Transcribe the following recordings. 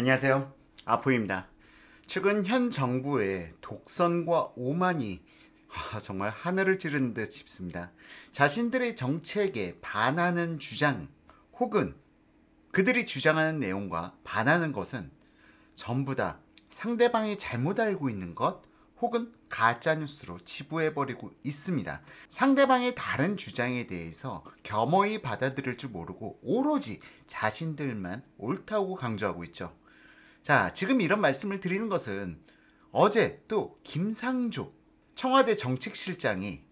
안녕하세요. 아포입니다. 최근 현 정부의 독선과 오만이 정말 하늘을 찌르는 듯 싶습니다. 자신들의 정책에 반하는 주장 혹은 그들이 주장하는 내용과 반하는 것은 전부 다 상대방이 잘못 알고 있는 것 혹은 가짜뉴스로 치부해버리고 있습니다. 상대방의 다른 주장에 대해서 겸허히 받아들일 줄 모르고 오로지 자신들만 옳다고 강조하고 있죠. 자, 지금 이런 말씀을 드리는 것은 어제 또 김상조 청와대 정책실장이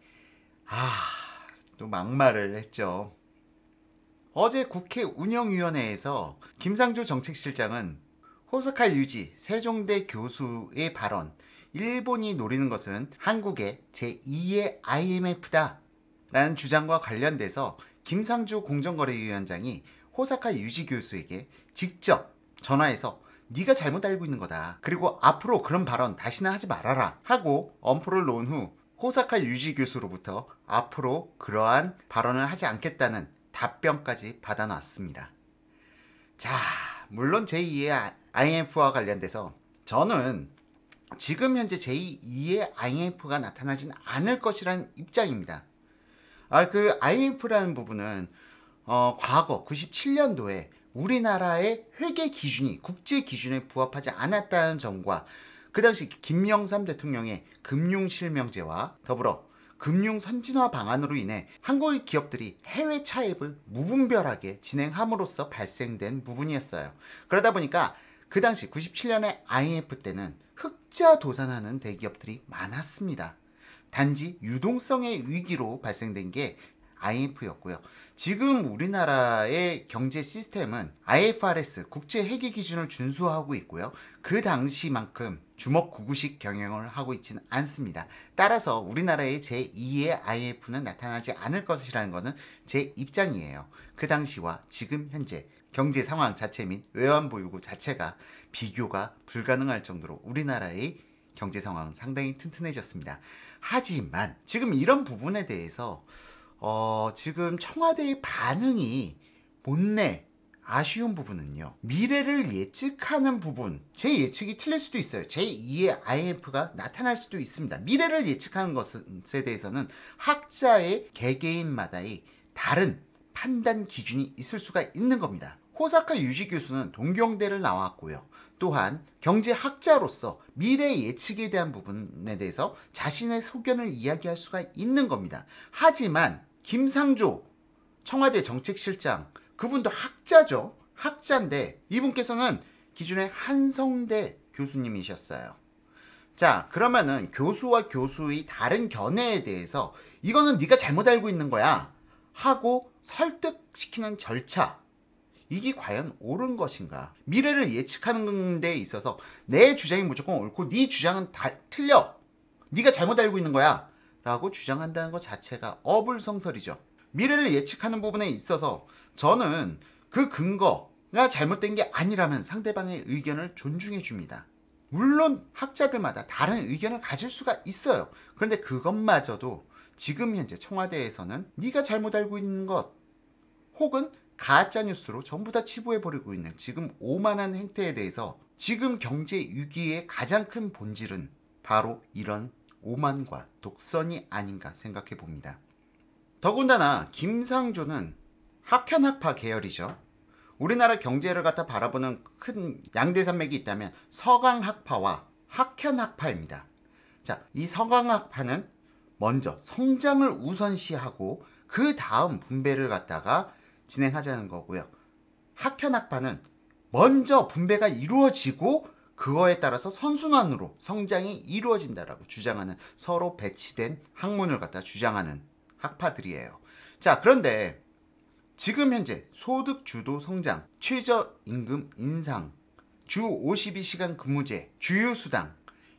또 막말을 했죠. 어제 국회 운영위원회에서 김상조 정책실장은 호소카 유지 세종대 교수의 발언, 일본이 노리는 것은 한국의 제2의 IMF다 라는 주장과 관련돼서 김상조 공정거래위원장이 호사카 유지 교수에게 직접 전화해서 네가 잘못 알고 있는 거다. 그리고 앞으로 그런 발언 다시는 하지 말아라 하고 엄포를 놓은 후 호사카 유지 교수로부터 앞으로 그러한 발언을 하지 않겠다는 답변까지 받아놨습니다. 자, 물론 제2의 IMF와 관련돼서 저는 지금 현재 제2의 IMF가 나타나진 않을 것이라는 입장입니다. 그 IMF라는 부분은 과거 97년도에 우리나라의 회계 기준이 국제 기준에 부합하지 않았다는 점과 그 당시 김영삼 대통령의 금융실명제와 더불어 금융선진화 방안으로 인해 한국의 기업들이 해외 차입을 무분별하게 진행함으로써 발생된 부분이었어요. 그러다 보니까 그 당시 97년의 IMF 때는 흑자 도산하는 대기업들이 많았습니다. 단지 유동성의 위기로 발생된 게 IMF였고요. 지금 우리나라의 경제 시스템은 IFRS 국제회계 기준을 준수하고 있고요. 그 당시만큼 주먹구구식 경영을 하고 있지는 않습니다. 따라서 우리나라의 제2의 IMF는 나타나지 않을 것이라는 것은 제 입장이에요. 그 당시와 지금 현재 경제 상황 자체 및 외환보유고 자체가 비교가 불가능할 정도로 우리나라의 경제 상황은 상당히 튼튼해졌습니다. 하지만 지금 이런 부분에 대해서 지금 청와대의 반응이 못내 아쉬운 부분은요. 미래를 예측하는 부분, 제 예측이 틀릴 수도 있어요. 제2의 IMF가 나타날 수도 있습니다. 미래를 예측하는 것에 대해서는 학자의 개개인마다의 다른 판단 기준이 있을 수가 있는 겁니다. 호사카 유지 교수는 동경대를 나왔고요. 또한 경제학자로서 미래 예측에 대한 부분에 대해서 자신의 소견을 이야기할 수가 있는 겁니다. 하지만 김상조 청와대 정책실장, 그분도 학자죠. 학자인데 이분께서는 기존의 한성대 교수님이셨어요. 자, 그러면은 교수와 교수의 다른 견해에 대해서 이거는 네가 잘못 알고 있는 거야 하고 설득시키는 절차, 이게 과연 옳은 것인가? 미래를 예측하는 데 있어서 내 주장이 무조건 옳고 네 주장은 다 틀려, 네가 잘못 알고 있는 거야 라고 주장한다는 것 자체가 어불성설이죠. 미래를 예측하는 부분에 있어서 저는 그 근거가 잘못된 게 아니라면 상대방의 의견을 존중해 줍니다. 물론 학자들마다 다른 의견을 가질 수가 있어요. 그런데 그것마저도 지금 현재 청와대에서는 네가 잘못 알고 있는 것 혹은 가짜뉴스로 전부 다 치부해버리고 있는 지금 오만한 행태에 대해서 지금 경제 위기의 가장 큰 본질은 바로 이런 오만과 독선이 아닌가 생각해 봅니다. 더군다나 김상조는 학현학파 계열이죠. 우리나라 경제를 갖다 바라보는 큰 양대산맥이 있다면 서강학파와 학현학파입니다. 자, 이 서강학파는 먼저 성장을 우선시하고 그 다음 분배를 갖다가 진행하자는 거고요. 학현학파는 먼저 분배가 이루어지고 그거에 따라서 선순환으로 성장이 이루어진다라고 주장하는, 서로 배치된 학문을 갖다 주장하는 학파들이에요. 자, 그런데 지금 현재 소득 주도 성장, 최저임금 인상, 주 52시간 근무제, 주휴수당,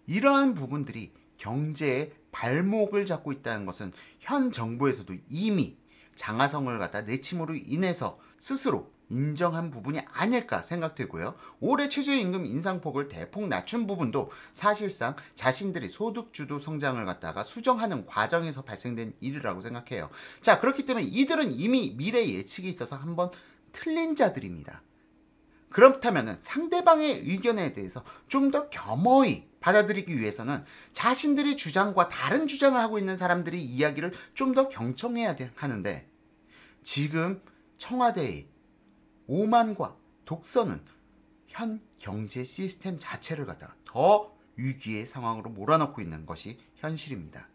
이러한 부분들이 경제의 발목을 잡고 있다는 것은 현 정부에서도 이미 장하성을 갖다 내침으로 인해서 스스로 인정한 부분이 아닐까 생각되고요. 올해 최저임금 인상폭을 대폭 낮춘 부분도 사실상 자신들이 소득주도 성장을 갖다가 수정하는 과정에서 발생된 일이라고 생각해요. 자, 그렇기 때문에 이들은 이미 미래 예측이 있어서 한번 틀린 자들입니다. 그렇다면 상대방의 의견에 대해서 좀 더 겸허히 받아들이기 위해서는 자신들의 주장과 다른 주장을 하고 있는 사람들의 이야기를 좀 더 경청해야 하는데, 지금 청와대의 오만과 독선은 현 경제 시스템 자체를 갖다가 더 위기의 상황으로 몰아넣고 있는 것이 현실입니다.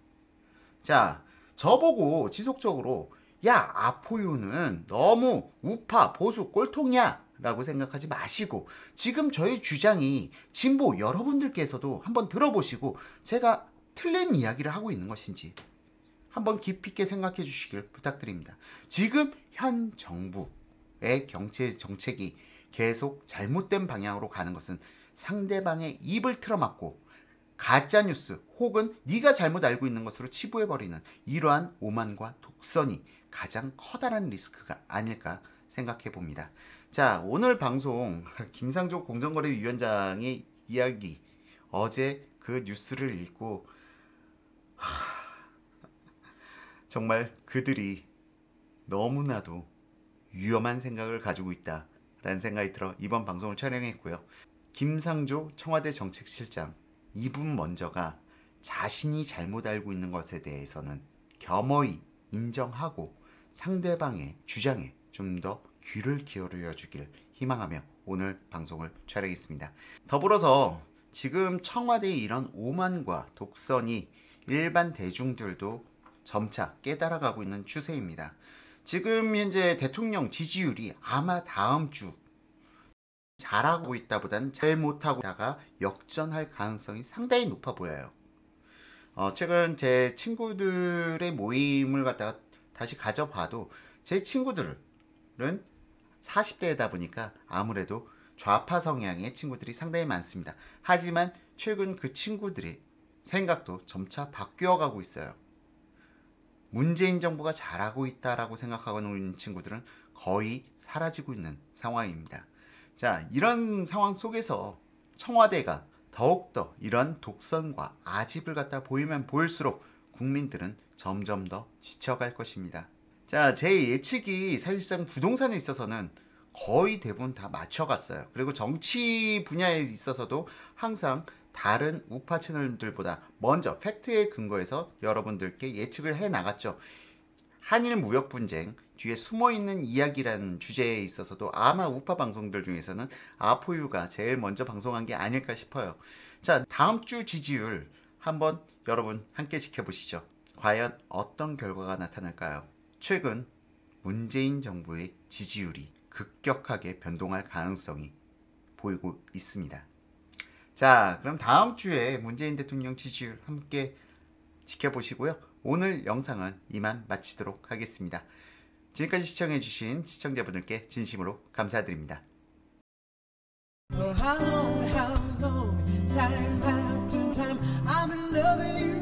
자, 저보고 지속적으로 야, 아포유는 너무 우파 보수 꼴통이야 라고 생각하지 마시고, 지금 저의 주장이 진보 여러분들께서도 한번 들어보시고 제가 틀린 이야기를 하고 있는 것인지 한번 깊이 있게 생각해 주시길 부탁드립니다. 지금 현 정부의 경제 정책이 계속 잘못된 방향으로 가는 것은 상대방의 입을 틀어막고 가짜뉴스 혹은 네가 잘못 알고 있는 것으로 치부해버리는 이러한 오만과 독선이 가장 커다란 리스크가 아닐까 생각해 봅니다. 자, 오늘 방송 김상조 공정거래위원장의 이야기, 어제 그 뉴스를 읽고 정말 그들이 너무나도 위험한 생각을 가지고 있다라는 생각이 들어 이번 방송을 촬영했고요. 김상조 청와대 정책실장, 이분 먼저가 자신이 잘못 알고 있는 것에 대해서는 겸허히 인정하고 상대방의 주장에 좀 더 귀를 기울여 주길 희망하며 오늘 방송을 촬영했습니다. 더불어서 지금 청와대의 이런 오만과 독선이 일반 대중들도 점차 깨달아가고 있는 추세입니다. 지금 현재 대통령 지지율이 아마 다음 주 잘하고 있다보단 잘 못하고 있다가 역전할 가능성이 상당히 높아 보여요. 최근 제 친구들의 모임을 갖다가 다시 가져봐도 제 친구들은 40대이다 보니까 아무래도 좌파 성향의 친구들이 상당히 많습니다. 하지만 최근 그 친구들의 생각도 점차 바뀌어가고 있어요. 문재인 정부가 잘하고 있다라고 생각하고 있는 친구들은 거의 사라지고 있는 상황입니다. 자, 이런 상황 속에서 청와대가 더욱더 이런 독선과 아집을 갖다 보이면 보일수록 국민들은 점점 더 지쳐갈 것입니다. 자, 제 예측이 사실상 부동산에 있어서는 거의 대부분 다 맞춰갔어요. 그리고 정치 분야에 있어서도 항상 다른 우파 채널들보다 먼저 팩트에 근거해서 여러분들께 예측을 해 나갔죠. 한일 무역 분쟁 뒤에 숨어있는 이야기라는 주제에 있어서도 아마 우파 방송들 중에서는 아포유가 제일 먼저 방송한 게 아닐까 싶어요. 자, 다음 주 지지율 한번 여러분 함께 지켜보시죠. 과연 어떤 결과가 나타날까요? 최근 문재인 정부의 지지율이 급격하게 변동할 가능성이 보이고 있습니다. 자, 그럼 다음 주에 문재인 대통령 지지율 함께 지켜보시고요. 오늘 영상은 이만 마치도록 하겠습니다. 지금까지 시청해주신 시청자분들께 진심으로 감사드립니다. How long, time after time, I'm in love with you.